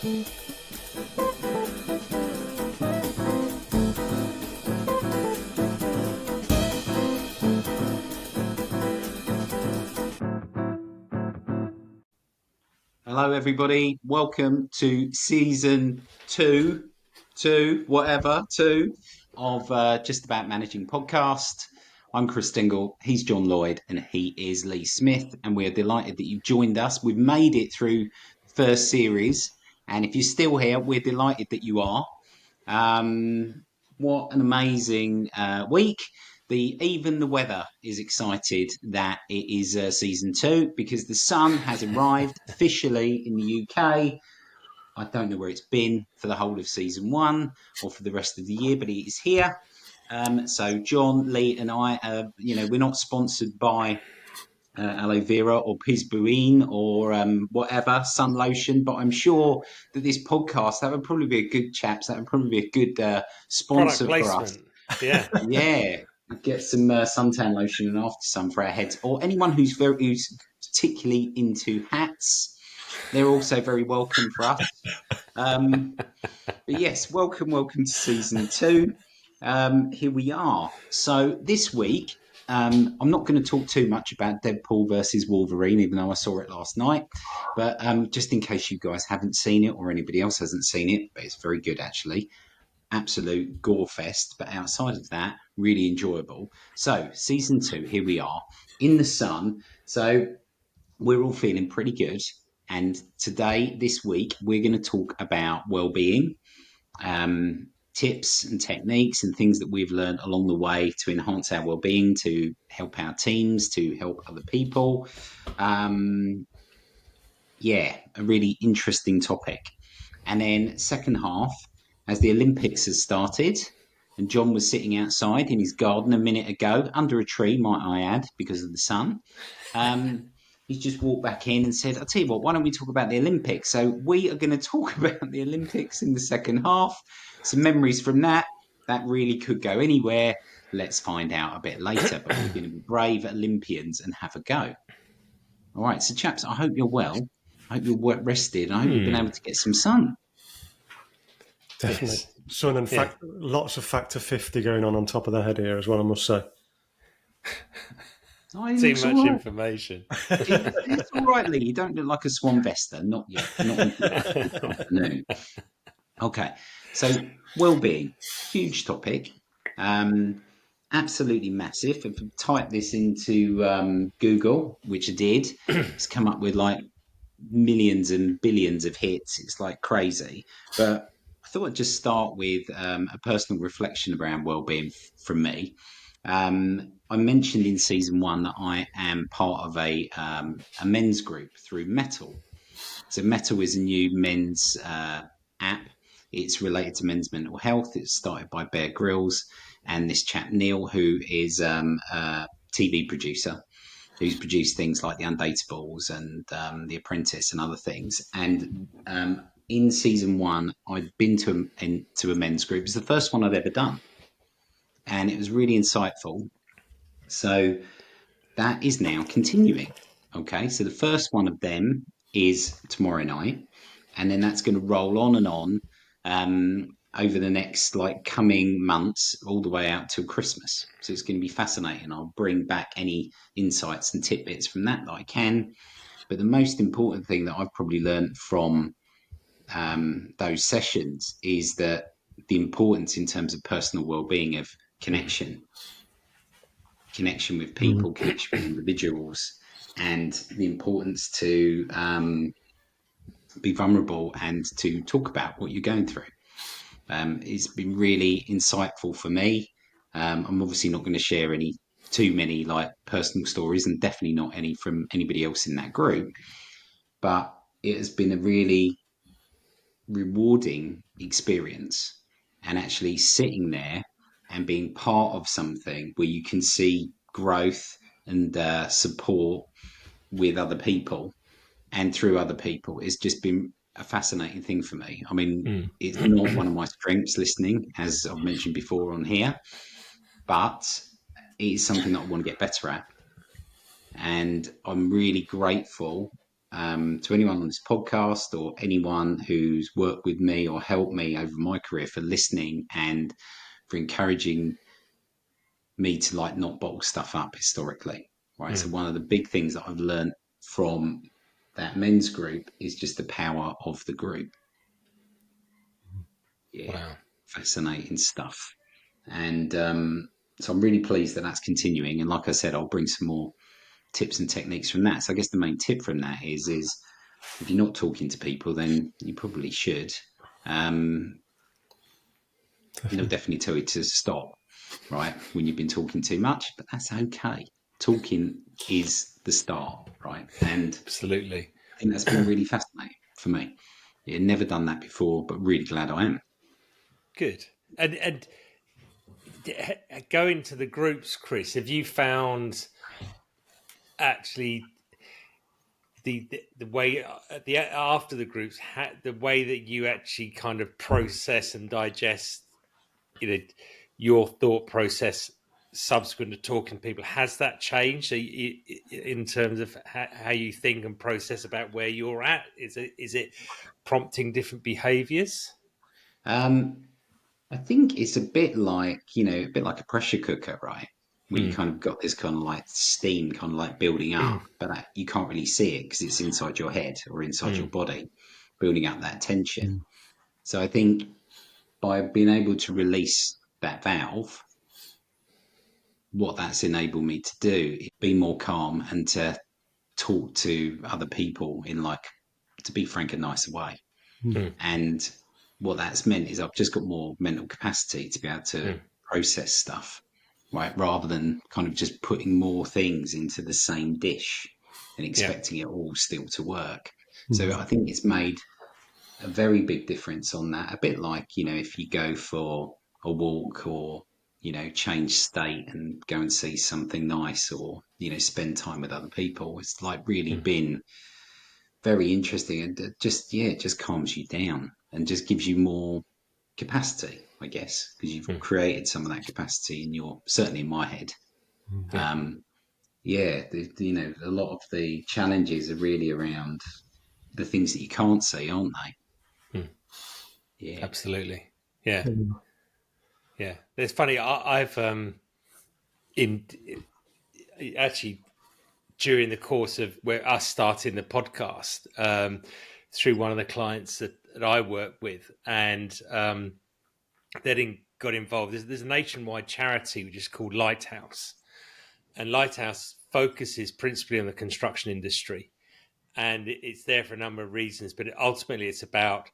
Hello, everybody. Welcome to season two of Just About Managing podcast. I'm Chris Dingle. He's John Lloyd, and he is Lee Smith. And we're delighted that you've joined us. We've made it through the first series, and if you're still here, we're delighted that you are. What an amazing week. Even the weather is excited that it is season 2 because the sun has arrived officially in the UK. I don't know where it's been for the whole of season 1 or for the rest of the year, but it is here. So John, Lee and I, we're not sponsored by aloe vera or pisbuine or whatever, sun lotion, but I'm sure that this podcast, that would probably be a good chaps, that would probably be a good sponsor for us. Yeah. Yeah. Get some suntan lotion and after sun for our heads, or anyone who's particularly into hats. They're also very welcome for us. But yes, welcome to season 2. Here we are. So this week, I'm not going to talk too much about Deadpool versus Wolverine, even though I saw it last night. But just in case you guys haven't seen it or anybody else hasn't seen it, but it's very good actually. Absolute gore fest, but outside of that, really enjoyable. So season 2, here we are in the sun. So we're all feeling pretty good. And today, this week, we're going to talk about well-being, tips and techniques and things that we've learned along the way to enhance our well-being, to help our teams, to help other people. A really interesting topic. And then second half, as the Olympics has started, and John was sitting outside in his garden a minute ago, under a tree, might I add, because of the sun. He's just walked back in and said, I'll tell you what, why don't we talk about the Olympics? So we are going to talk about the Olympics in the second half. Some memories from that. That really could go anywhere. Let's find out a bit later, but we're going to be brave Olympians and have a go. All right, so chaps, I hope you're well. I hope you're rested. I hope you've been able to get some sun. Definitely. Yes. Sun and lots of factor 50 going on top of the head here as well, I must say. Too much information. It's all right, Lee. You don't look like a Swan Vesta. Not yet. No. Okay. So, well-being. Huge topic. Absolutely massive. If you type this into Google, which I did, it's come up with like millions and billions of hits. It's like crazy. But I thought I'd just start with a personal reflection around well-being from me. I mentioned in season 1 that I am part of a men's group through Metal. So Metal is a new men's app. It's related to men's mental health. It's started by Bear Grylls and this chap Neil, who is a TV producer, who's produced things like The Undateables and The Apprentice and other things. And in season 1, I'd been to a men's group. It was the first one I'd ever done. And it was really insightful. So that is now continuing. Okay, so the first one of them is tomorrow night. And then that's going to roll on and on over the next coming months, all the way out till Christmas. So it's going to be fascinating. I'll bring back any insights and tidbits from that I can. But the most important thing that I've probably learned from those sessions is that the importance in terms of personal well-being of connection with people, connection with individuals, and the importance to be vulnerable and to talk about what you're going through. It's been really insightful for me. I'm obviously not going to share too many personal stories, and definitely not any from anybody else in that group, but it has been a really rewarding experience, and actually sitting there and being part of something where you can see growth and support with other people and through other people. It's just been a fascinating thing for me. I mean, it's not one of my strengths, listening, as I've mentioned before on here, but it is something that I want to get better at. And I'm really grateful to anyone on this podcast or anyone who's worked with me or helped me over my career for listening and for encouraging me to like not bottle stuff up historically. Right. So one of the big things that I've learned from that men's group is just the power of the group. Yeah. Wow. Fascinating stuff. And so I'm really pleased that that's continuing. And like I said, I'll bring some more tips and techniques from that. So I guess the main tip from that is if you're not talking to people, then you probably should. They'll definitely tell you to stop, right, when you've been talking too much, but that's okay. Talking is the start, right? And absolutely, I think that's been really fascinating for me. Yeah, never done that before, but really glad I am. good. And going to the groups, Chris, have you found actually the way after the groups, the way that you actually kind of process and digest, your thought process subsequent to talking to people, has that changed in terms of how you think and process about where you're at? Is it prompting different behaviors? I think it's a bit like, a bit like a pressure cooker, right? Where you kind of got this kind of like steam kind of like building up, but you can't really see it because it's inside your head or inside your body, building up that tension. So I think by being able to release that valve, what that's enabled me to do is be more calm and to talk to other people in like, to be frank, a nicer way. And what that's meant is I've just got more mental capacity to be able to process stuff, right? Rather than kind of just putting more things into the same dish and expecting it all still to work. So I think it's made a very big difference on that. A bit like, if you go for a walk or, change state and go and see something nice or, spend time with other people. It's like really been very interesting and it just calms you down and just gives you more capacity, I guess, because you've created some of that capacity in certainly in my head. A lot of the challenges are really around the things that you can't see, aren't they? Yeah, absolutely. Yeah. It's funny. I've in actually during the course of us starting the podcast, through one of the clients that I work with, and they got involved. There's a nationwide charity which is called Lighthouse, and Lighthouse focuses principally on the construction industry, and it's there for a number of reasons. But ultimately, it's about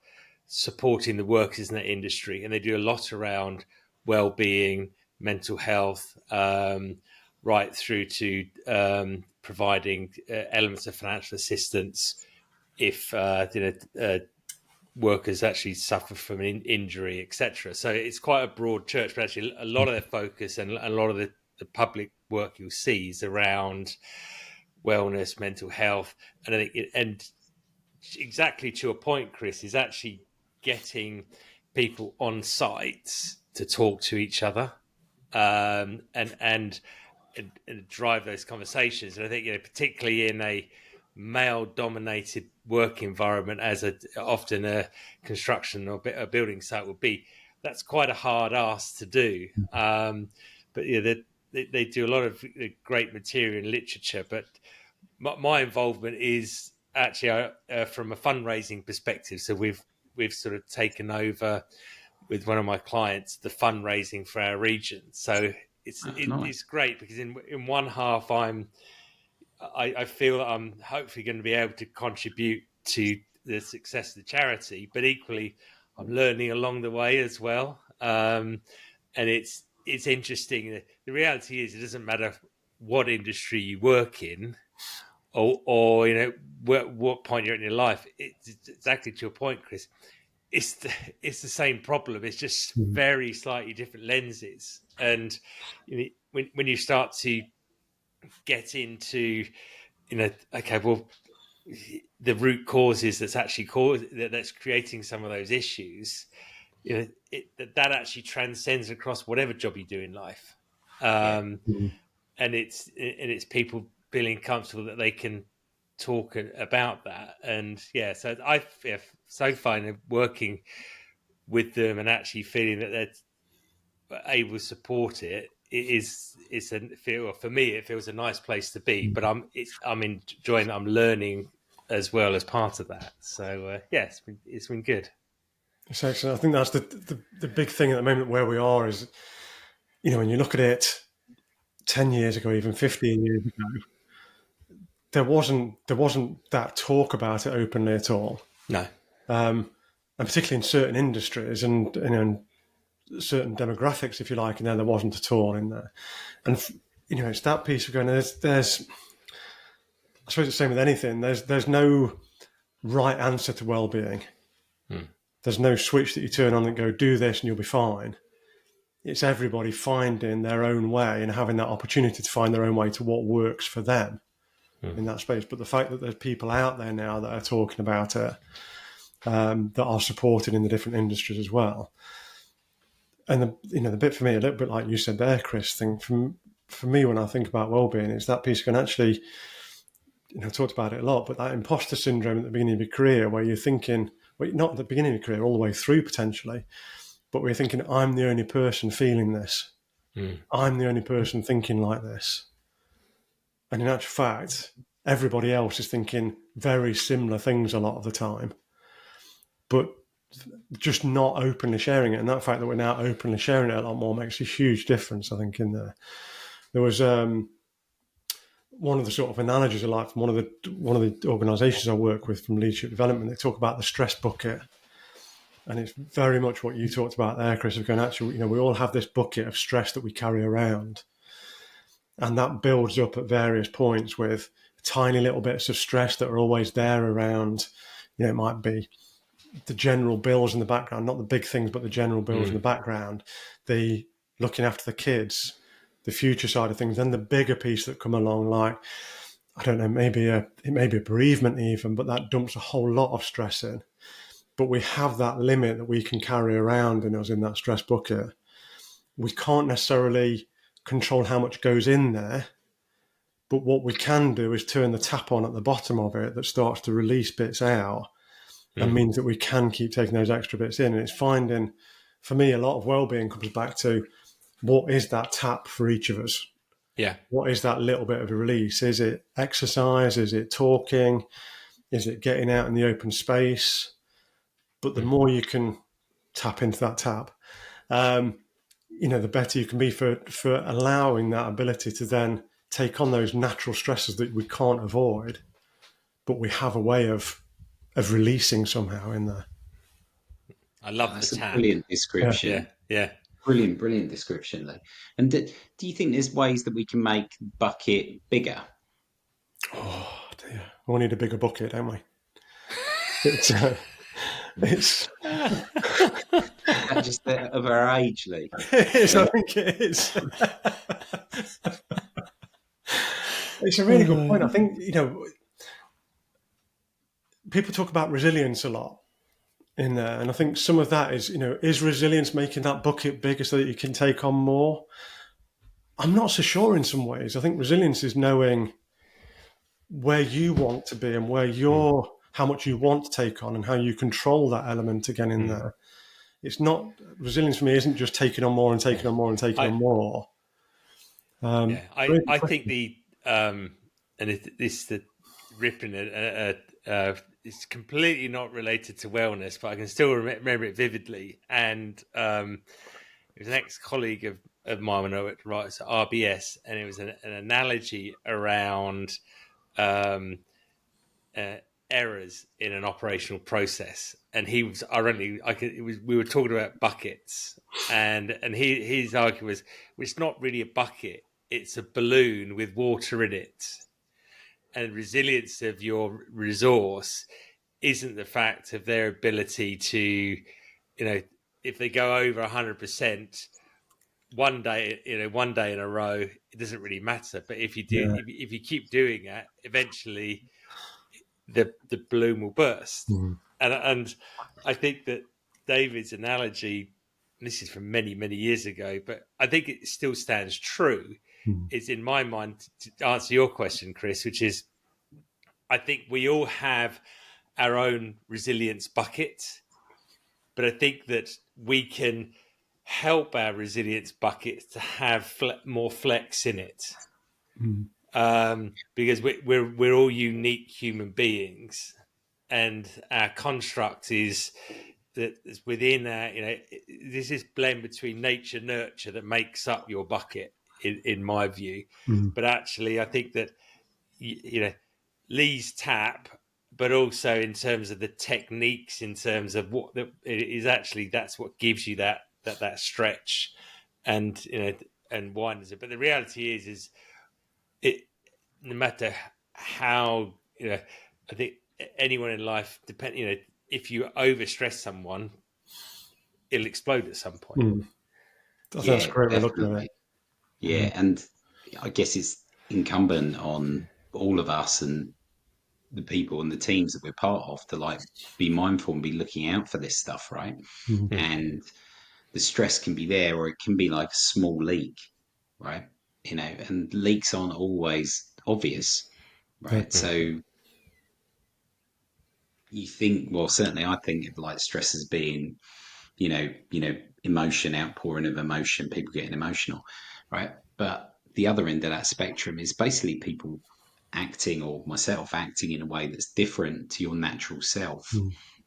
supporting the workers in that industry, and they do a lot around well-being, mental health, right through to providing elements of financial assistance if workers actually suffer from an injury, etc. So it's quite a broad church, but actually a lot of their focus and a lot of the public work you'll see is around wellness, mental health, and I think and exactly to your point, Chris, is actually getting people on sites to talk to each other, and drive those conversations. And I think particularly in a male-dominated work environment, as often a construction or a building site would be, that's quite a hard ask to do. But they do a lot of great material and literature. But my involvement is actually from a fundraising perspective. So we've sort of taken over with one of my clients the fundraising for our region. So it's great because in one half I feel that I'm hopefully going to be able to contribute to the success of the charity, but equally I'm learning along the way as well. And it's interesting. The reality is it doesn't matter what industry you work in, or what point you're in your life. It's exactly to your point, Chris. It's the same problem. It's just very slightly different lenses. And when you start to get into okay, well, the root causes that's creating some of those issues, that actually transcends across whatever job you do in life. And it's people feeling comfortable that they can talk about that. And so I so far working with them and actually feeling that they're able to support it, for me it feels a nice place to be. But I'm enjoying it. I'm learning as well as part of that. So it's been good. It's excellent. I think that's the big thing at the moment where we are is, when you look at it 10 years ago, even 15 years ago, there wasn't that talk about it openly at all. No. And particularly in certain industries and certain demographics, if you like, and there wasn't at all in there. And it's that piece of going. There's I suppose it's the same with anything. There's no right answer to well-being. There's no switch that you turn on and go, do this and you'll be fine. It's everybody finding their own way and having that opportunity to find their own way to what works for them in that space. But the fact that there's people out there now that are talking about it, that are supported in the different industries as well. And the bit for me, a little bit like you said there, Chris, for me when I think about well-being, is that piece can actually, I talked about it a lot, but that imposter syndrome at the beginning of your career where you're thinking, well, not at the beginning of your career, all the way through potentially, but we're thinking, I'm the only person feeling this. I'm the only person thinking like this. And in actual fact, everybody else is thinking very similar things a lot of the time, but just not openly sharing it. And that fact that we're now openly sharing it a lot more makes a huge difference, I think, in there. There was one of the sort of analogies I like from one of the organisations I work with from leadership development. They talk about the stress bucket. And it's very much what you talked about there, Chris, of going, actually, we all have this bucket of stress that we carry around. And that builds up at various points with tiny little bits of stress that are always there around. It might be the general bills in the background, not the big things, but the general bills in the background, the looking after the kids, the future side of things, then the bigger piece that come along, like, I don't know, it may be a bereavement even, but that dumps a whole lot of stress in. But we have that limit that we can carry around in us in that stress bucket. We can't necessarily control how much goes in there, but what we can do is turn the tap on at the bottom of it that starts to release bits out and means that we can keep taking those extra bits in. And it's finding, for me, a lot of well-being comes back to what is that tap for each of us? Yeah. What is that little bit of a release? Is it exercise? Is it talking? Is it getting out in the open space? But the more you can tap into that tap, the better you can be for allowing that ability to then take on those natural stresses that we can't avoid, but we have a way of releasing somehow in there. I love That's the tap. A brilliant description. Yeah. Brilliant description, Lee. And do you think there's ways that we can make bucket bigger? Oh dear, we all need a bigger bucket, don't we? It's That just of our age, Lee. It is, I think it is. It's a really good point. I think, people talk about resilience a lot in there. And I think some of that is resilience making that bucket bigger so that you can take on more? I'm not so sure in some ways. I think resilience is knowing where you want to be and how much you want to take on and how you control that element again in there. It's not, resilience for me isn't just taking on more and taking on more and taking on more. I think the ripping it, it's completely not related to wellness, but I can still remember it vividly. And it was an ex-colleague of mine when I worked at RBS, and it was an analogy around errors in an operational process. And he was ironically, we were talking about buckets, and his argument was, well, it's not really a bucket; it's a balloon with water in it. And resilience of your resource isn't the fact of their ability to, if they go over 100%, one day in a row, it doesn't really matter. But if you do, if you keep doing that, eventually the balloon will burst. And I think that David's analogy, and this is from many, many years ago, but I think it still stands true, is in my mind, to answer your question, Chris, which is I think we all have our own resilience bucket, but I think that we can help our resilience bucket to have more flex in it, because we're all unique human beings, and our construct is that is within our, this is blend between nature nurture that makes up your bucket, in my view. But actually, I think that Lee's tap, but also in terms of the techniques, in terms of what it is actually, that's what gives you that stretch, and and widens it. But the reality is it, no matter how, I think anyone in life, if you overstress someone, it'll explode at some point. That's a Yeah, great way of looking at definitely. it. Yeah, and I guess it's incumbent on all of us and the people and the teams that we're part of to like be mindful and be looking out for this stuff, right? And the stress can be there, or it can be like a small leak, right? And leaks aren't always obvious, Yeah. right? So you think, well, certainly I think of like stress as being, emotion, outpouring of emotion, people getting emotional, right? But the other end of that spectrum is basically people acting, or myself acting, in a way that's different to your natural self.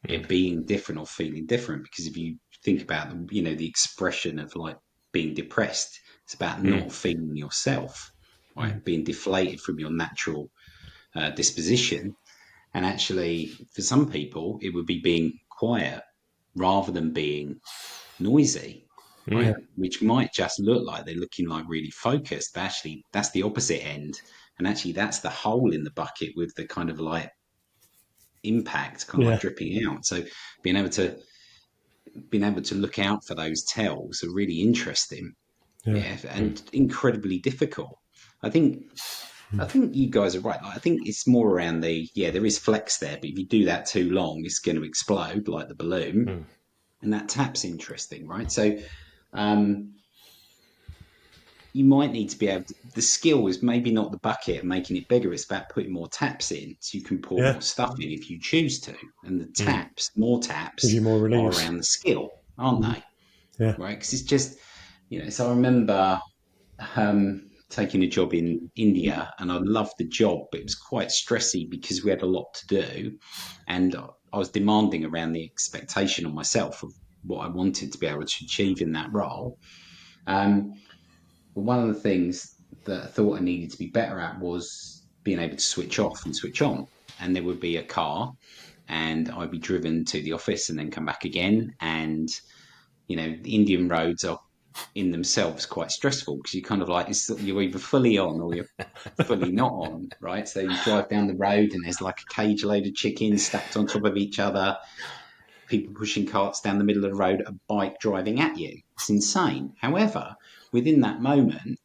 It being different or feeling different, because if you think about the expression of like being depressed, it's about not feeling yourself, right? Being deflated from your natural disposition. And actually, for some people, it would be being quiet rather than being noisy, Yeah. right? Which might just look like they're looking like really focused, but actually that's the opposite end. And actually that's the hole in the bucket with the kind of like impact kind of like Yeah. dripping out. So being able to look out for those tells are really interesting. Yeah. Yeah, and incredibly difficult. I think I think you guys are right. Like, I think it's more around there is flex there, but if you do that too long, it's going to explode like the balloon. And that tap's interesting, right? So um, you might need to be able to, the skill is maybe not the bucket and making it bigger, it's about putting more taps in so you can pour Yeah. more stuff in if you choose to. And the more Gives taps you more are release. around the skill, aren't they? Yeah. Right? Because it's just, so I remember taking a job in India, and I loved the job, but it was quite stressy because we had a lot to do, and I was demanding around the expectation on myself of what I wanted to be able to achieve in that role. Um, but one of the things that I thought I needed to be better at was being able to switch off and switch on. And there would be a car, and I'd be driven to the office and then come back again. And the Indian roads are in themselves quite stressful, because you kind of like, you're either fully on or you're fully not on, right? So you drive down the road and there's like a cage load of chickens stacked on top of each other, people pushing carts down the middle of the road, a bike driving at you. It's insane. However, within that moment,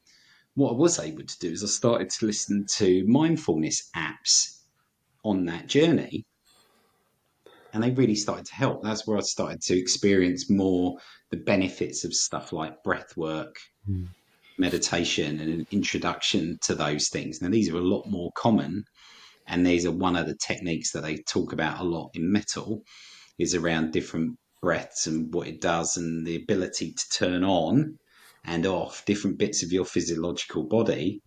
what I was able to do is I started to listen to mindfulness apps on that journey, and they really started to help. That's where I started to experience more the benefits of stuff like breath work, meditation, and an introduction to those things. Now, these are a lot more common, and these are one of the techniques that they talk about a lot in metal, is around different breaths and what it does, and the ability to turn on and off different bits of your physiological body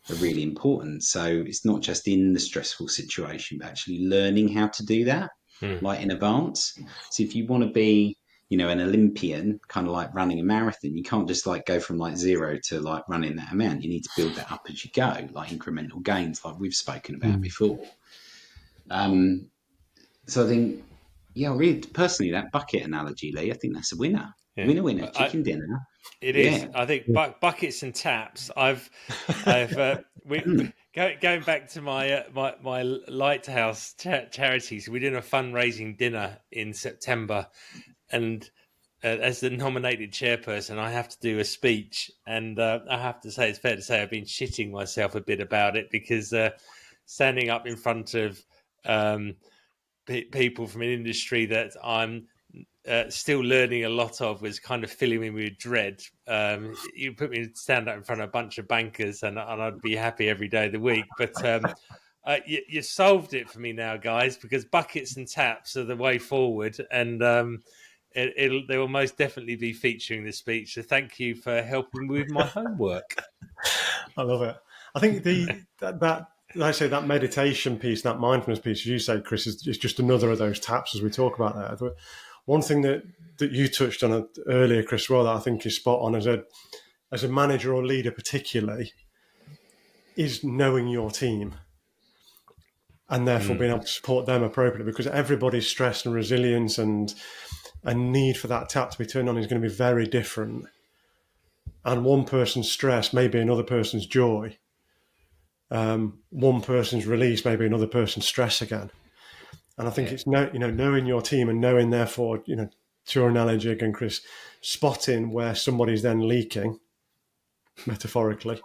are really important. So it's not just in the stressful situation, but actually learning how to do that, like in advance. So if you want to be, an Olympian, kind of like running a marathon, you can't just like go from like zero to like running that amount. You need to build that up as you go, like incremental gains, like we've spoken about before. Um, so I think, yeah, really, personally, that bucket analogy, Lee, I think that's a winner. Yeah. Winner, winner, chicken dinner. It is. Yeah. I think buckets and taps. Going back to my lighthouse charities. We're doing a fundraising dinner in September, and as the nominated chairperson, I have to do a speech, and I have to say, it's fair to say, I've been shitting myself a bit about it, because standing up in front of people from an industry that I'm still learning a lot of was kind of filling me with dread. You put me stand up in front of a bunch of bankers, and I'd be happy every day of the week. But You solved it for me now, guys, because buckets and taps are the way forward, and they will most definitely be featuring this speech. So thank you for helping with my homework. I love it. I think that like I say, that meditation piece, that mindfulness piece, as you say, Chris, is just another of those taps as we talk about there. One thing that you touched on earlier, Chris, well, that I think is spot on as a manager or leader, particularly, is knowing your team and therefore being able to support them appropriately, because everybody's stress and resilience and need for that tap to be turned on is going to be very different. And one person's stress may be another person's joy. One person's release may be another person's stress again. And I think it's knowing your team and knowing, therefore, to your analogy again, Chris, spotting where somebody's then leaking, metaphorically.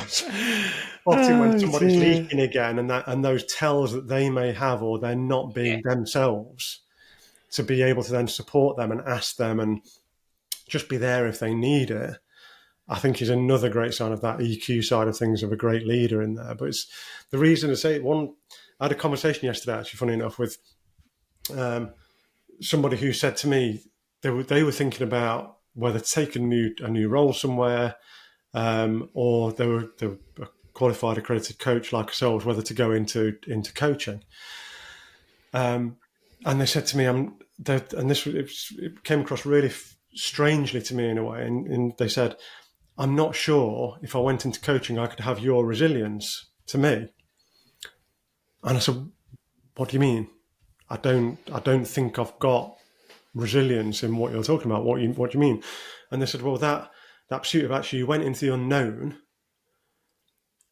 Spotting when somebody's leaking again, and those tells that they may have, or they're not being themselves, to be able to then support them and ask them and just be there if they need it, I think is another great sign of that EQ side of things, of a great leader in there. But it's the reason to say I had a conversation yesterday, actually, funny enough, with somebody who said to me they were thinking about whether to take a new role somewhere, or they were a qualified accredited coach like ourselves, whether to go into coaching. And they said to me, it came across really strangely to me in a way, and they said, I'm not sure if I went into coaching I could have your resilience to me. And I said, what do you mean? I don't think I've got resilience in what you're talking about. What do you mean? And they said, well, that pursuit of actually, you went into the unknown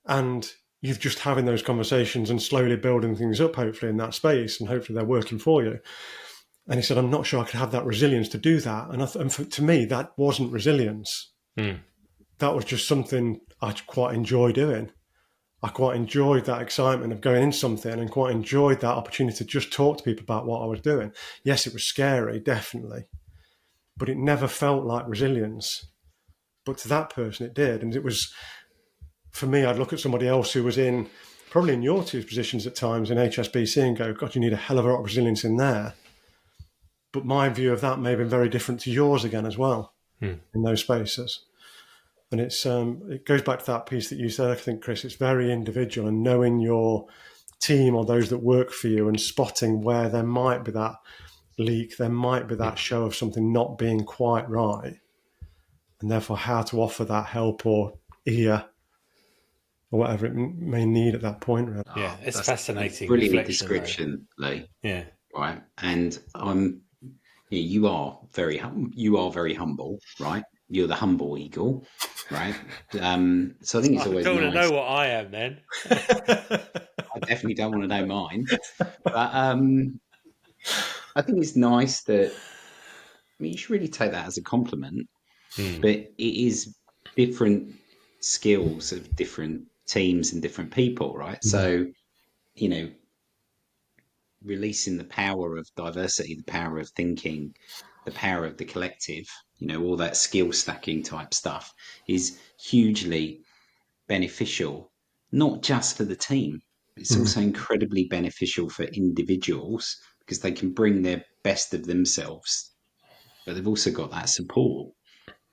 and you've just having those conversations and slowly building things up, hopefully, in that space, and hopefully they're working for you. And he said, I'm not sure I could have that resilience to do that. And to me, that wasn't resilience. That was just something I quite enjoy doing. I quite enjoyed that excitement of going into something, and quite enjoyed that opportunity to just talk to people about what I was doing. Yes, it was scary, definitely, but it never felt like resilience. But to that person, it did. And it was, for me, I'd look at somebody else who was probably in your two positions at times in HSBC and go, God, you need a hell of a lot of resilience in there. But my view of that may have been very different to yours again as well, in those spaces. And it goes back to that piece that you said, I think, Chris, it's very individual, and knowing your team or those that work for you and spotting where there might be that leak, there might be that show of something not being quite right, and therefore how to offer that help or ear or whatever it may need at that point. Really. Yeah, it's fascinating. Brilliant description, Lee. Yeah. Right. And you are very humble, right? You're the humble eagle, right? So I think it's always I don't nice. want to know what I am then. I definitely don't want to know mine. But I think it's nice that, you should really take that as a compliment. But it is different skills of different teams and different people, right? So, releasing the power of diversity, the power of thinking, the power of the collective, all that skill stacking type stuff is hugely beneficial, not just for the team. It's also incredibly beneficial for individuals, because they can bring their best of themselves, but they've also got that support.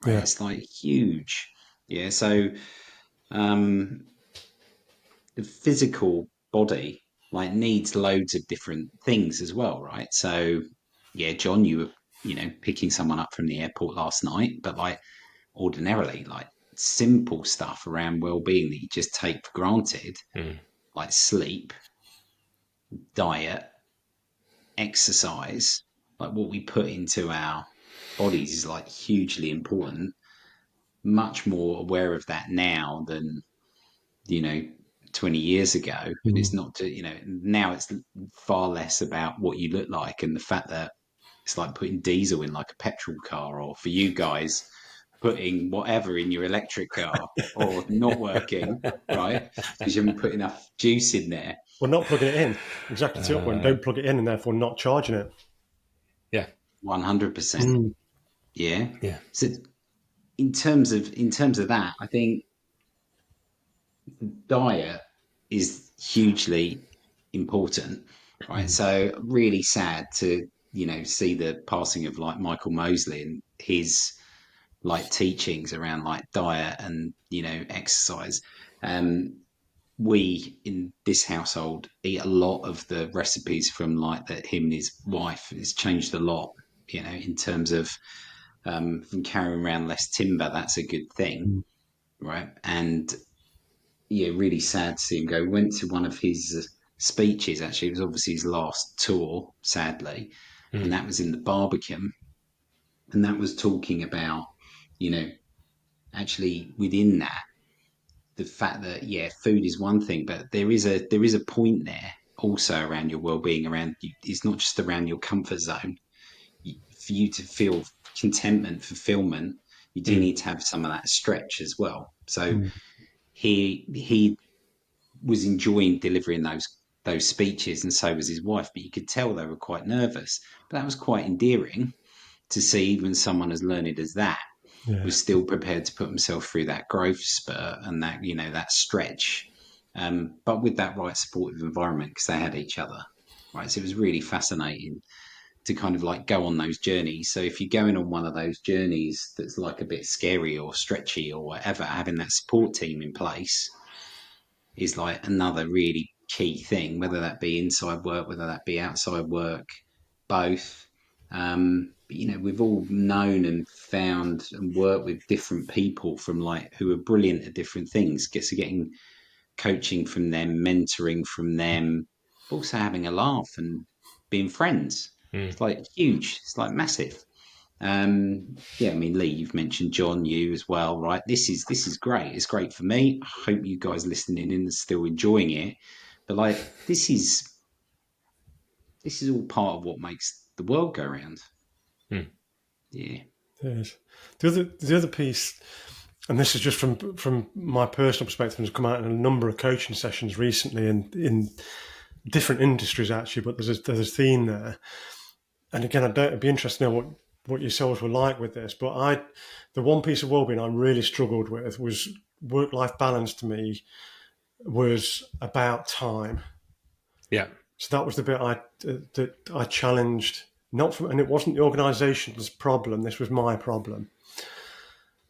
Right? Yeah. It's like huge. Yeah. So the physical body needs loads of different things as well, right? So yeah, John, you were picking someone up from the airport last night, but ordinarily simple stuff around well-being that you just take for granted, like sleep, diet, exercise, what we put into our bodies is hugely important. Much more aware of that now than 20 years ago. And it's not now it's far less about what you look like, and the fact that it's like putting diesel in a petrol car, or for you guys putting whatever in your electric car, or not working, right? Because you haven't put enough juice in there. Well, not plugging it in. Exactly to your point. Don't plug it in, and therefore not charging it. Yeah. 100%. Yeah. Yeah. So in terms of that, I think diet is hugely important, right? So really sad to see the passing of like Michael Mosley and his like teachings around like diet and exercise. Um, we in this household eat a lot of the recipes from like that him and his wife. It's changed a lot, in terms of from carrying around less timber. That's a good thing, right? And yeah, really sad to see him go. Went to one of his speeches. Actually, it was obviously his last tour, sadly, and Mm. that was in the Barbican, and that was talking about, you know, actually within that, the fact that yeah, food is one thing, but there is a point there also around your well-being. Around you, it's not just around your comfort zone. For you to feel contentment, fulfillment, you do Mm. need to have some of that stretch as well. So Mm. he was enjoying delivering those speeches, and so was his wife. But you could tell they were quite nervous. But that was quite endearing to see even someone as learned as that Yeah. was still prepared to put himself through that growth spurt and that that stretch, but with that right supportive environment because they had each other, right? So it was really fascinating to kind of like go on those journeys. So if you're going on one of those journeys that's like a bit scary or stretchy or whatever, having that support team in place is like another really key thing, whether that be inside work, whether that be outside work, both. But we've all known and found and worked with different people from like who are brilliant at different things. Getting coaching from them, mentoring from them, but also having a laugh and being friends. Mm. It's like huge. It's like massive. Yeah, I mean, Lee, you've mentioned John, you as well, right? This is great. It's great for me. I hope you guys listening in are still enjoying it. But like, this is all part of what makes the world go round. Mm. Yeah. Yes. The other piece, and this is just from my personal perspective, has come out in a number of coaching sessions recently, and in different industries actually. But there's a theme there, and again, I'd be interested to know what yourselves were like with this. But the one piece of wellbeing I really struggled with was work-life balance. To me, was about time. Yeah. So that was the bit that I challenged. Not from, and it wasn't the organisation's problem. This was my problem.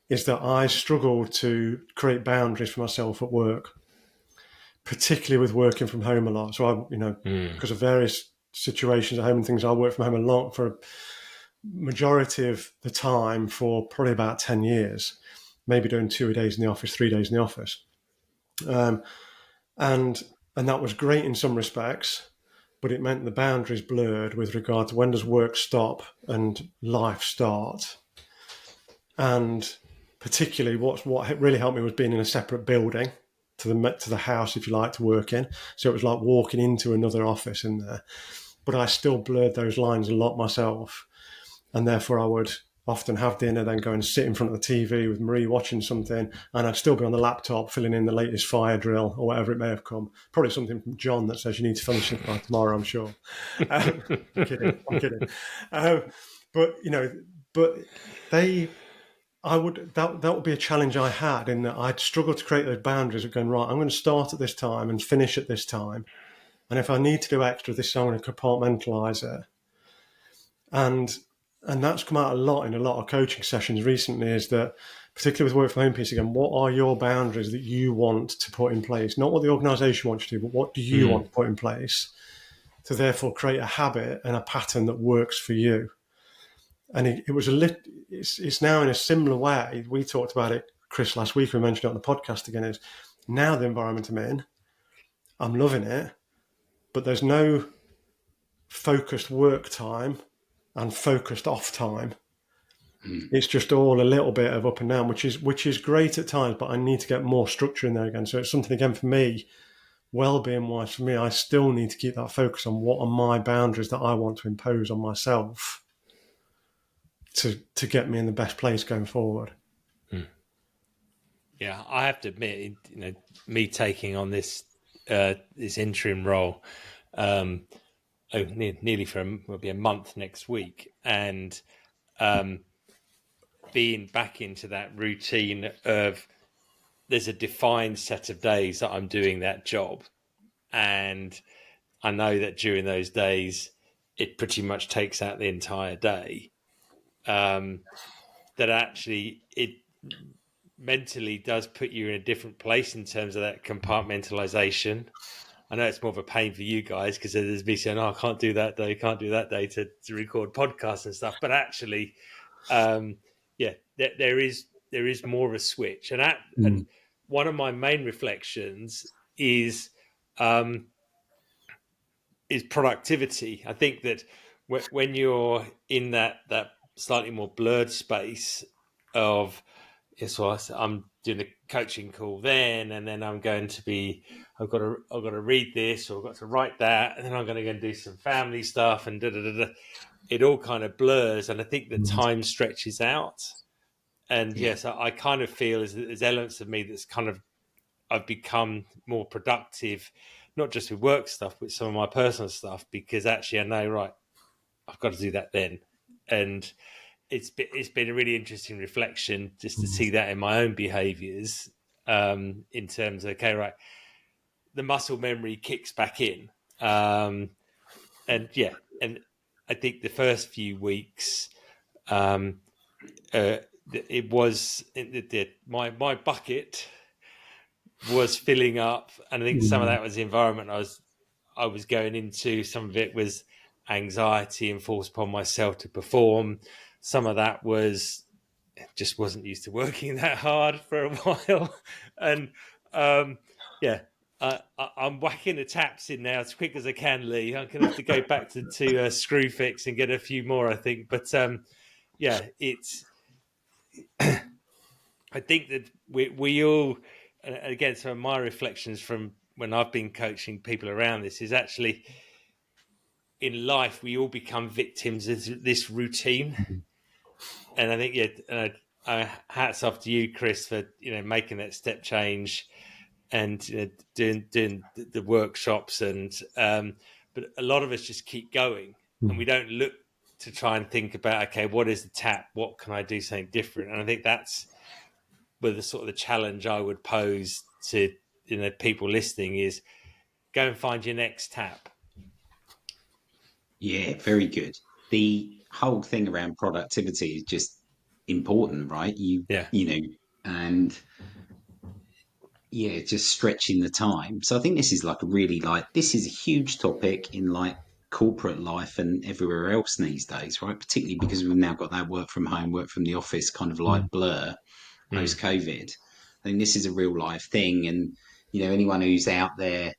Is that I struggled to create boundaries for myself at work, particularly with working from home a lot. So Mm. because of various situations at home and things, I worked from home a lot for a majority of the time for probably about 10 years, maybe doing 2 days in the office, 3 days in the office. Um, and that was great in some respects, but it meant the boundaries blurred with regard to when does work stop and life start. And particularly what really helped me was being in a separate building to the house, if you like, to work in. So it was like walking into another office in there. But I still blurred those lines a lot myself. And therefore I would often have dinner, then go and sit in front of the TV with Marie watching something, and I'd still be on the laptop filling in the latest fire drill or whatever it may have come. Probably something from John that says you need to finish it by tomorrow, I'm sure. I'm kidding. But but that would be a challenge I had, in that I'd struggle to create those boundaries of going, right, I'm going to start at this time and finish at this time. And if I need to do extra this time, I'm going to compartmentalise it. And that's come out a lot in a lot of coaching sessions recently, is that, particularly with work from home piece again, what are your boundaries that you want to put in place? Not what the organisation wants you to do, but what do you want to put in place to therefore create a habit and a pattern that works for you? And it's now in a similar way. We talked about it, Chris, last week. We mentioned it on the podcast again. Is now the environment I'm in, I'm loving it, but there's no focused work time and focused off time. Mm. It's just all a little bit of up and down, which is great at times, but I need to get more structure in there again. So it's something, again, for me, well-being wise, for me, I still need to keep that focus on what are my boundaries that I want to impose on myself to get me in the best place going forward. Yeah, I have to admit, me taking on this interim role, nearly will be a month next week, and being back into that routine of there's a defined set of days that I'm doing that job, and I know that during those days it pretty much takes out the entire day. That actually it mentally does put you in a different place in terms of that compartmentalization. I know it's more of a pain for you guys because there's me saying, "Oh, I can't do that day, can't do that day to record podcasts and stuff." But actually, there is more of a switch, and one of my main reflections is um, productivity. I think that when you're in that slightly more blurred space of, so I'm doing a coaching call then, and then I'm going to be, I've got to read this, or I've got to write that, and then I'm going to go and do some family stuff, and it all kind of blurs, and I think the time stretches out. And yes, I kind of feel there's elements of me that's kind of, I've become more productive, not just with work stuff, but some of my personal stuff, because actually I know, right, I've got to do that then. And it's been a really interesting reflection just to see that in my own behaviours, in terms of, okay, right, the muscle memory kicks back in. And I think the first few weeks, it was my bucket was filling up, and I think some of that was the environment I was going into. Some of it was anxiety enforced upon myself to perform. Some of that was just wasn't used to working that hard for a while, and I'm whacking the taps in now as quick as I can, Lee. I'm gonna have to go back to Screwfix and get a few more, I think. But it's. I think that we all, again, some of my reflections from when I've been coaching people around this is actually in life we all become victims of this routine, and I think hats off to you, Chris, for making that step change and doing the workshops, and but a lot of us just keep going and we don't look to try and think about, okay, what is the tap? What can I do something different? And I think that's the sort of the challenge I would pose to people listening is go and find your next tap. Yeah, very good. The whole thing around productivity is just important, right? And just stretching the time. So I think this is this is a huge topic in like corporate life and everywhere else these days, right? Particularly because we've now got that work from home, work from the office kind of like blur post COVID. I think this is a real life thing. And, anyone who's out there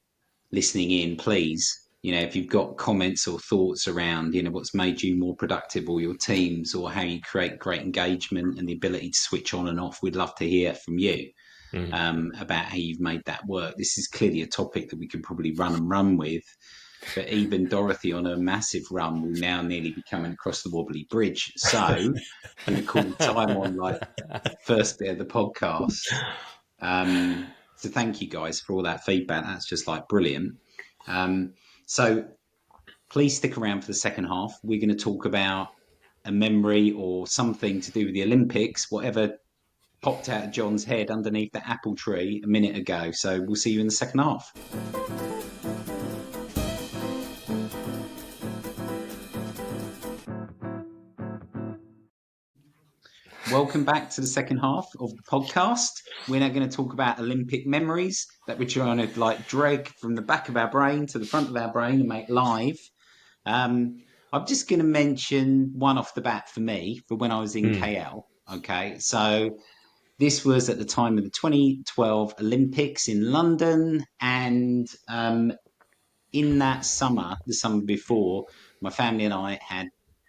listening in, please, if you've got comments or thoughts around, what's made you more productive or your teams or how you create great engagement and the ability to switch on and off, we'd love to hear from you. About how you've made that work. This is clearly a topic that we could probably run with, but even Dorothy on a massive run will now nearly be coming across the wobbly bridge. So I'm going to call time on like first bit of the podcast. So thank you guys for all that feedback. That's just like brilliant. So please stick around for the second half. We're going to talk about a memory or something to do with the Olympics, whatever popped out of John's head underneath the apple tree a minute ago. So we'll see you in the second half. Welcome back to the second half of the podcast. We're now going to talk about Olympic memories that we're trying to like drag from the back of our brain to the front of our brain and make live. I'm just going to mention one off the bat for me for when I was in KL. Okay, so this was at the time of the 2012 Olympics in London, and in that summer, the summer before, my family and I had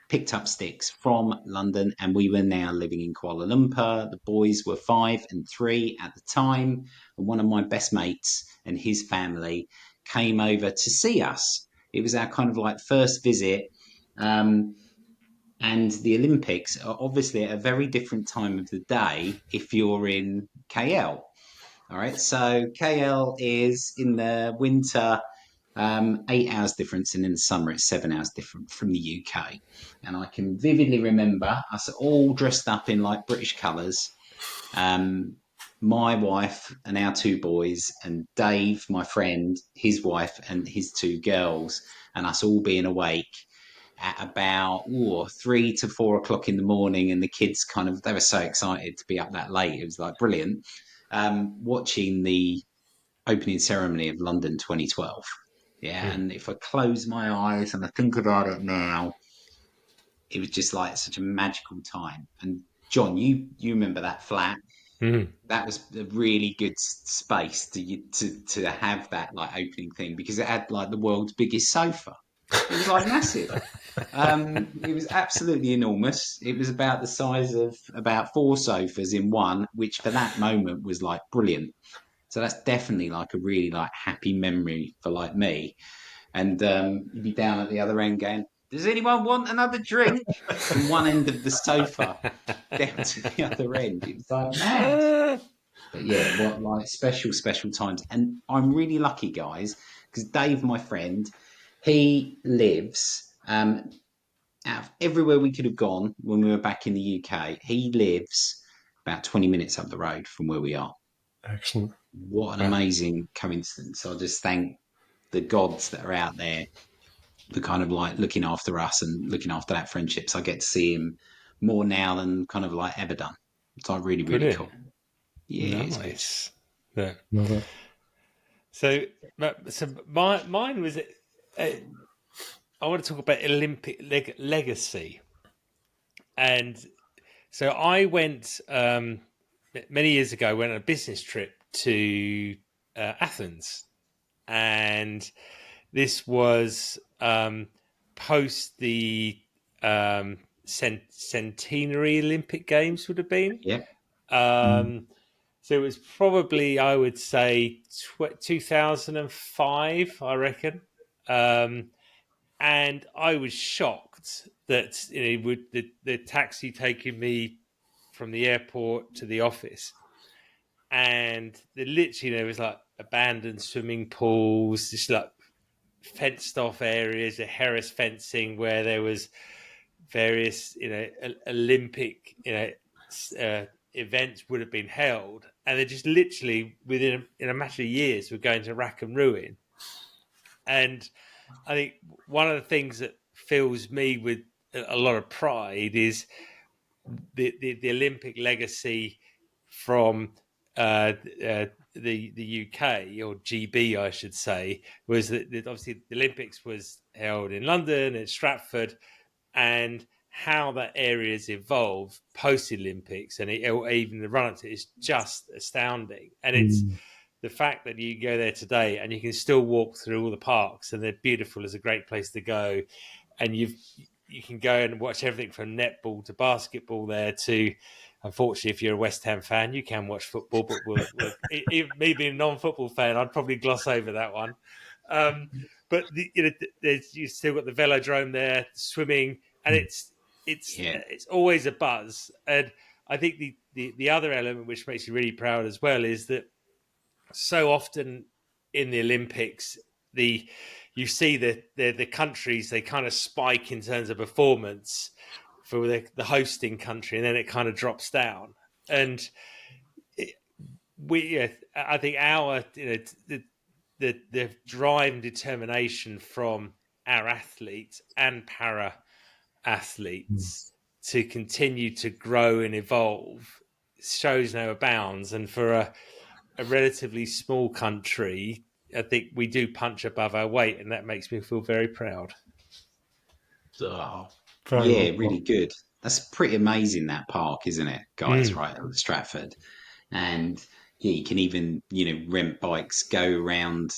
picked up sticks from London, and we were now living in Kuala Lumpur. The boys were 5 and 3 at the time, and one of my best mates and his family came over to see us. It was our kind of like first visit. And the Olympics are obviously at a very different time of the day if you're in KL. All right, so KL is in the winter 8 hours difference, and in the summer it's 7 hours different from the UK. And I can vividly remember us all dressed up in like British colours, my wife and our two boys, and Dave, my friend, his wife and his two girls, and us all being awake at about 3 to 4 o'clock in the morning, and the kids they were so excited to be up that late. It was like brilliant. Watching the opening ceremony of London 2012. Yeah, and if I close my eyes and I think about it now, it was just like such a magical time. And John, you remember that flat? Mm. That was a really good space to have that like opening thing, because it had like the world's biggest sofa. It was like massive. It was absolutely enormous. It was about the size of about four sofas in one, which for that moment was like brilliant. So that's definitely like a really like happy memory for like me. And you'd be down at the other end going, "Does anyone want another drink?" From one end of the sofa down to the other end. It was like mad. But yeah, what like special times. And I'm really lucky, guys, because Dave, my friend, he lives out of everywhere we could have gone when we were back in the UK. He lives about 20 minutes up the road from where we are. Excellent. What an Wow. amazing coincidence. I just thank the gods that are out there, the kind of like looking after us and looking after that friendship. So I get to see him more now than kind of like ever done. It's like really, really Brilliant. cool. Yeah, it's good. Nice. Yeah. Love it. So mine was. I want to talk about Olympic legacy, and so I went many years ago. Went on a business trip to Athens, and this was post the centenary Olympic Games would have been. Yeah. So it was probably, I would say, 2005, I reckon. And I was shocked that the taxi taking me from the airport to the office, and literally there was like abandoned swimming pools, just like fenced off areas, a Harris fencing where there was various Olympic events would have been held, and they're just literally in a matter of years were going to rack and ruin. And I think one of the things that fills me with a lot of pride is the Olympic legacy from the UK, or GB, I should say, was that obviously the Olympics was held in London and Stratford, and how that area has evolved post Olympics and even the run up to it is just astounding. And it's the fact that you go there today and you can still walk through all the parks and they're beautiful. It's a great place to go, and you can go and watch everything from netball to basketball there to, unfortunately, if you're a West Ham fan, you can watch football, but me being a non-football fan, I'd probably gloss over that one. But you've still got the velodrome there, swimming, and it's always a buzz. And I think the other element which makes you really proud as well is that so often in the Olympics, you see the countries, they kind of spike in terms of performance for the hosting country, and then it kind of drops down. And I think our the drive and determination from our athletes and para athletes to continue to grow and evolve shows no bounds. And for a relatively small country, I think we do punch above our weight, and that makes me feel very proud. Oh, Very yeah, well really put. good. That's pretty amazing, that park, isn't it, guys? Right at Stratford. And yeah, you can even, rent bikes, go around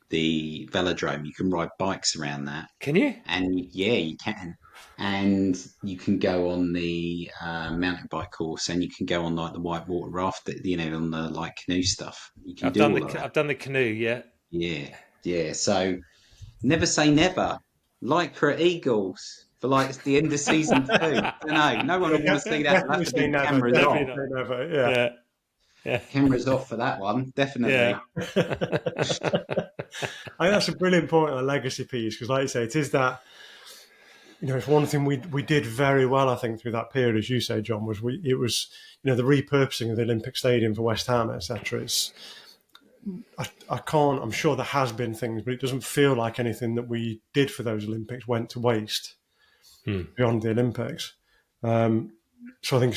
the velodrome. You can ride bikes around that. Can you? And yeah, you can. And you can go on the mountain bike course, and you can go on like the whitewater raft, on the like canoe stuff. You can do all of that. I've done the canoe, yeah. Yeah, yeah. So never say never. Lycra Eagles for like the end of season 2. No one Yeah, will want to see that. We'll definitely have to say be never. cameras Definitely off. Definitely say not. never. Yeah. Yeah. Yeah. Cameras off for that one, Yeah. definitely. I think that's a brilliant point on a legacy piece, because, like you say, it is that it's one thing we did very well, I think, through that period, as you say, John, was it was the repurposing of the Olympic Stadium for West Ham, etc. I can't. I'm sure there has been things, but it doesn't feel like anything that we did for those Olympics went to waste beyond the Olympics. So I think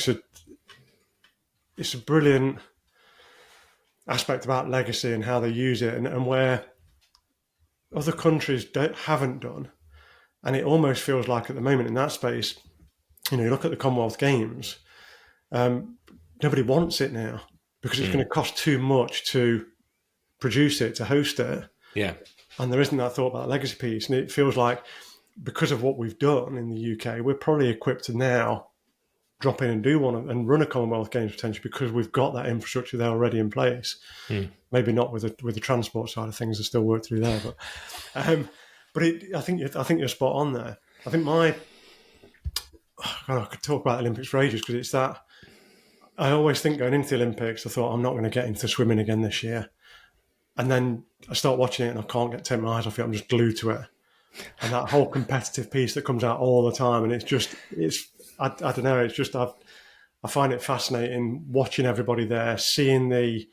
it's a brilliant aspect about legacy and how they use it, and where other countries haven't done. And it almost feels like at the moment in that space, you look at the Commonwealth Games, nobody wants it now because it's going to cost too much to produce it, to host it. Yeah. And there isn't that thought about legacy piece. And it feels like because of what we've done in the UK, we're probably equipped to now drop in and do one and run a Commonwealth Games potentially because we've got that infrastructure there already in place. Maybe not with the transport side of things, there's still work through there. But I think you're spot on there. I think I could talk about the Olympics for ages because it's that. I always think going into the Olympics, I thought I'm not going to get into swimming again this year. And then I start watching it and I can't take my eyes off it. I'm just glued to it. And that whole competitive piece that comes out all the time. And I don't know, it's just, I find it fascinating watching everybody there, particularly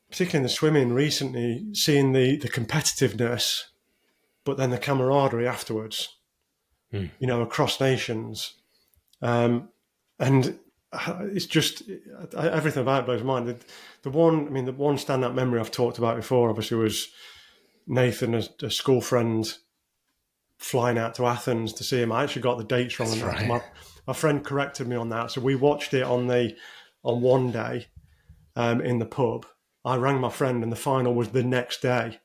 in the swimming recently, seeing the competitiveness, but then the camaraderie afterwards, across nations. And it's just, everything about it blows my mind. The one standout memory I've talked about before, obviously, was Nathan, a school friend, flying out to Athens to see him. I actually got the dates wrong. That's right. My friend corrected me on that. So we watched it on one day in the pub. I rang my friend and the final was the next day.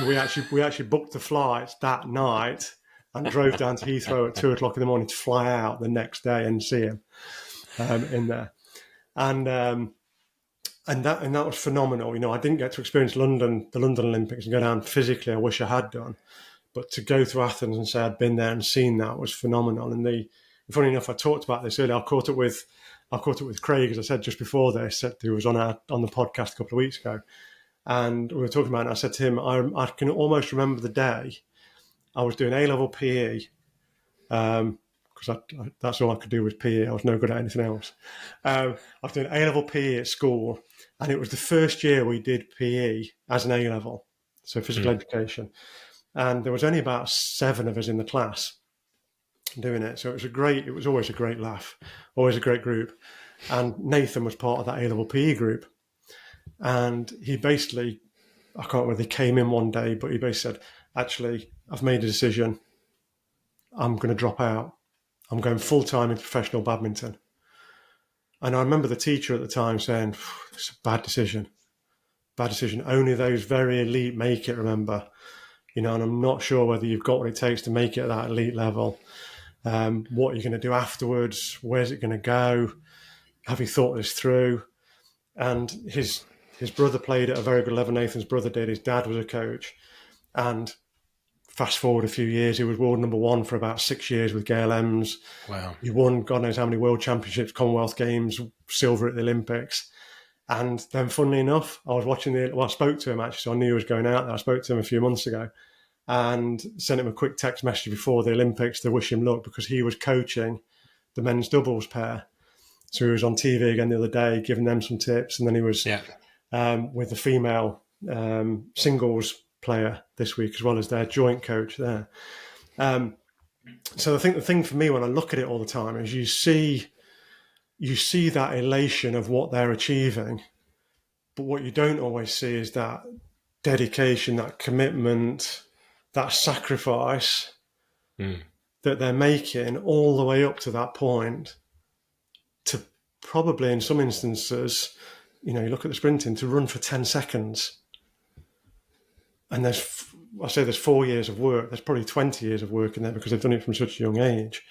We actually booked the flights that night and drove down to Heathrow at 2:00 in the morning to fly out the next day and see him in there. And that was phenomenal. I didn't get to experience the London Olympics and go down physically. I wish I had done. But to go to Athens and say I'd been there and seen that was phenomenal. And funny enough, I talked about this earlier. I caught it with Craig, as I said just before this, who was on the podcast a couple of weeks ago. And we were talking about it, and I said to him, I can almost remember the day I was doing A-level PE, because that's all I could do was PE. I was no good at anything else. I was doing A-level PE at school, and it was the first year we did PE as an A-level, so physical education. And there was only about 7 of us in the class doing it. So it was always a great laugh, always a great group. And Nathan was part of that A-level PE group. And he basically, I can't remember whether he came in one day, but he basically said, actually, I've made a decision. I'm going to drop out. I'm going full-time into professional badminton. And I remember the teacher at the time saying, it's a bad decision. Bad decision. Only those very elite make it, remember. And I'm not sure whether you've got what it takes to make it at that elite level. What are you going to do afterwards? Where's it going to go? Have you thought this through? And his brother played at a very good level. Nathan's brother did. His dad was a coach. And fast forward a few years, he was world number 1 for about 6 years with Gail Ems. Wow. He won God knows how many world championships, Commonwealth Games, silver at the Olympics. And then, funnily enough, I was watching I spoke to him actually, so I knew he was going out there. I spoke to him a few months ago and sent him a quick text message before the Olympics to wish him luck because he was coaching the men's doubles pair. So he was on TV again the other day, giving them some tips. And then he was with the female singles player this week, as well as their joint coach there. So I think the thing for me when I look at it all the time is you see that elation of what they're achieving, but what you don't always see is that dedication, that commitment, that sacrifice that they're making all the way up to that point to probably in some instances, you look at the sprinting, to run for 10 seconds. And there's 4 years of work. There's probably 20 years of work in there because they've done it from such a young age.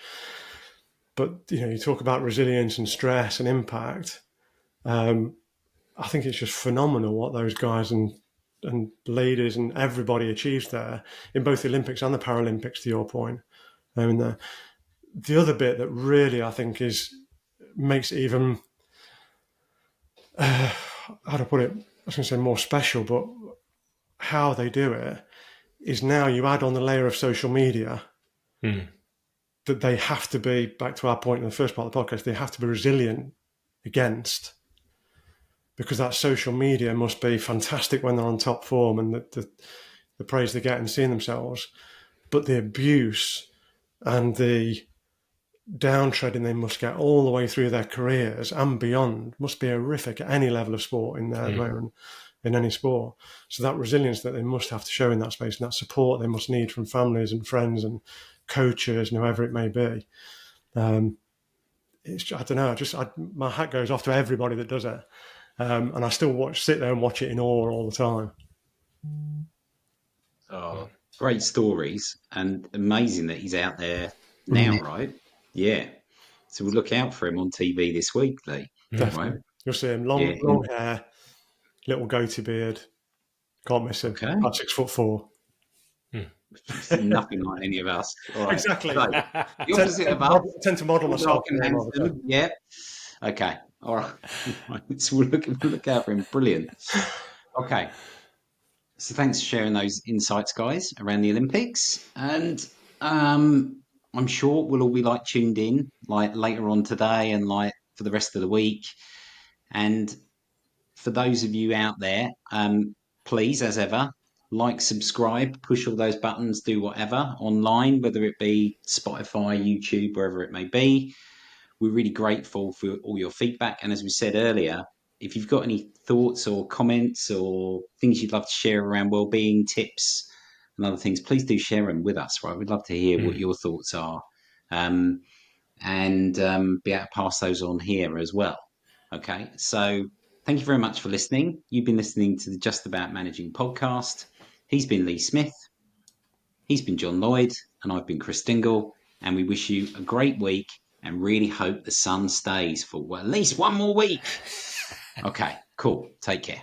But, you talk about resilience and stress and impact. I think it's just phenomenal what those guys and ladies and everybody achieves there in both the Olympics and the Paralympics, to your point. The other bit that really I think makes it even, how to put it, I was going to say more special, but how they do it is now you add on the layer of social media that they have to be, back to our point in the first part of the podcast, they have to be resilient against, because that social media must be fantastic when they're on top form and the praise they get and seeing themselves, but the abuse and the downtreading they must get all the way through their careers and beyond must be horrific at any level of sport in their moment, in any sport. So that resilience that they must have to show in that space, and that support they must need from families and friends and coaches and whoever it may be. It's, I don't know, my hat goes off to everybody that does it. And I still sit there and watch it in awe all the time. Oh, great stories, and amazing that he's out there now, right? Yeah. So we'll look out for him on TV this week, Lee. Definitely. Right? You'll see him, long hair, little goatee beard. Can't miss him. Okay. About 6'4". Nothing like any of us. All right. Exactly. So, the opposite of us. I tend to model myself. Yeah. Okay. All right. Right. So we'll look out for him. Brilliant. Okay. So thanks for sharing those insights, guys, around the Olympics. And I'm sure we'll all be tuned in later on today and for the rest of the week. And for those of you out there, please, as ever, subscribe, push all those buttons, do whatever online, whether it be Spotify, YouTube, wherever it may be. We're really grateful for all your feedback. And as we said earlier, if you've got any thoughts or comments or things you'd love to share around wellbeing tips and other things, please do share them with us, right? We'd love to hear what your thoughts are, and be able to pass those on here as well. Okay, so thank you very much for listening. You've been listening to the Just About Managing podcast. He's been Lee Smith. He's been John Lloyd, and I've been Chris Dingle. And we wish you a great week and really hope the sun stays for at least one more week. Okay, cool. Take care.